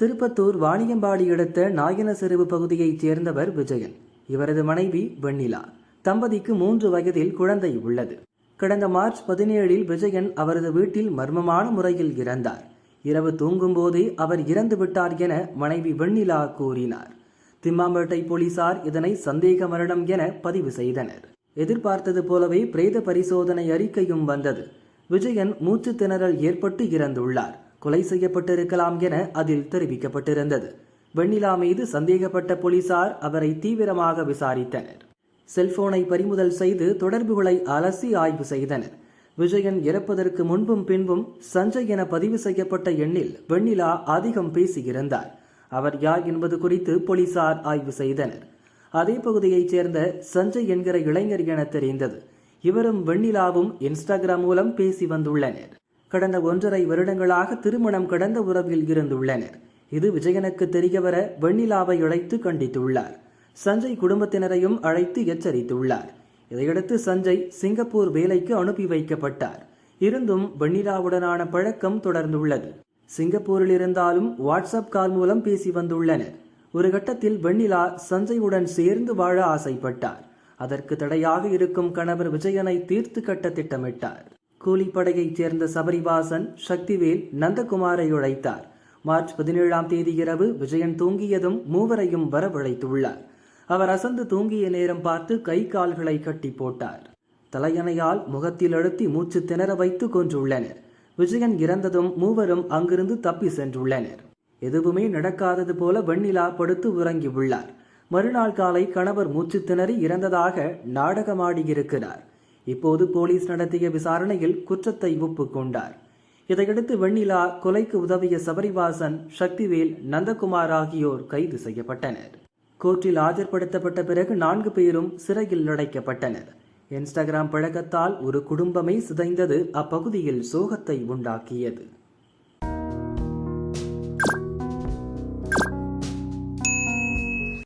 திருப்பத்தூர் வாணியம்பாடி அடுத்த நாயனசெருவு பகுதியைச் சேர்ந்தவர் விஜயன். இவரது மனைவி வெண்ணிலா. தம்பதிக்கு 3 வயதில் குழந்தை உள்ளது. கடந்த மார்ச் 17 விஜயன் அவரது வீட்டில் மர்மமான முறையில் இறந்தார். இரவு தூங்கும் போதே அவர் இறந்து விட்டார் என மனைவி வெண்ணிலா கூறினார். திம்மாம்பேட்டை போலீசார் இதனை சந்தேக மரணம் என பதிவு செய்தனர். எதிர்பார்த்தது போலவே பிரேத பரிசோதனை அறிக்கையும் வந்தது. விஜயன் மூச்சு திணறல் ஏற்பட்டு இறந்துள்ளார். கொலை செய்யப்பட்டிருக்கலாம் என அதில் தெரிவிக்கப்பட்டிருந்தது. வெண்ணிலா மீது சந்தேகப்பட்ட போலீசார் அவரை தீவிரமாக விசாரித்தனர். செல்போனை பறிமுதல் செய்து தொடர்புகளை அலசி ஆய்வு செய்தனர். விஜயன் இறப்பதற்கு முன்பும் பின்பும் சஞ்சய் என பதிவு செய்யப்பட்ட எண்ணில் வெண்ணிலா அதிகம் பேசியிருந்தார். அவர் யார் என்பது குறித்து போலீசார் ஆய்வு செய்தனர். அதே பகுதியைச் சேர்ந்த சஞ்சய் என்கிற இளைஞர் என தெரிந்தது. இவரும் வெண்ணிலாவும் இன்ஸ்டாகிராம் மூலம் பேசி வந்துள்ளனர். கடந்த 1.5 வருடங்களாக திருமணம் கடந்த உறவில் இருந்துள்ளனர். இது விஜயனுக்கு தெரியவர வெண்ணிலாவை அழைத்து கண்டித்துள்ளார். சஞ்சய் குடும்பத்தினரையும் அழைத்து எச்சரித்துள்ளார். இதையடுத்து சஞ்சய் சிங்கப்பூர் வேலைக்கு அனுப்பி வைக்கப்பட்டார். இருந்தும் வெண்ணிலாவுடனான பழக்கம் தொடர்ந்துள்ளது. சிங்கப்பூரில் இருந்தாலும் வாட்ஸ்அப் கால் மூலம் பேசி வந்துள்ளனர். ஒரு கட்டத்தில் வெண்ணிலா சஞ்சயுடன் சேர்ந்து வாழ ஆசைப்பட்டார். அதற்கு தடையாக இருக்கும் கணவர் விஜயனை தீர்த்து கட்ட திட்டமிட்டார். கூலிப்படையைச் சேர்ந்த சபரிவாசன், சக்திவேல், நந்தகுமாரை அழைத்தார். மார்ச் 17 இரவு விஜயன் தூங்கியதும் மூவரையும் வரவழைத்துள்ளார். அவர் அசந்து தூங்கிய நேரம் பார்த்து கை கால்களை கட்டி போட்டார். தலையணையால் முகத்தில் அழுத்தி மூச்சு திணற வைத்து கொன்றுள்ளனர். விஜயன் இறந்ததும் மூவரும் அங்கிருந்து தப்பி சென்றுள்ளனர். எதுவுமே நடக்காதது போல வெண்ணிலா படுத்து உறங்கியுள்ளார். மறுநாள் காலை கணவர் மூச்சு திணறி இறந்ததாக நாடகமாடியிருக்கிறார். இப்போது போலீஸ் நடத்திய விசாரணையில் குற்றத்தை ஒப்புக்கொண்டார். இதையடுத்து வெண்ணிலா கொலைக்கு உதவிய சபரிவாசன், சக்திவேல், நந்தகுமார் ஆகியோர் கைது செய்யப்பட்டனர். கோர்ட்டில் ஆஜர்படுத்தப்பட்ட பிறகு 4 பேரும் சிறையில் அடைக்கப்பட்டனர். இன்ஸ்டாகிராம் பழக்கத்தால் ஒரு குடும்பமே சிதைந்தது அப்பகுதியில் சோகத்தை உண்டாக்கியது.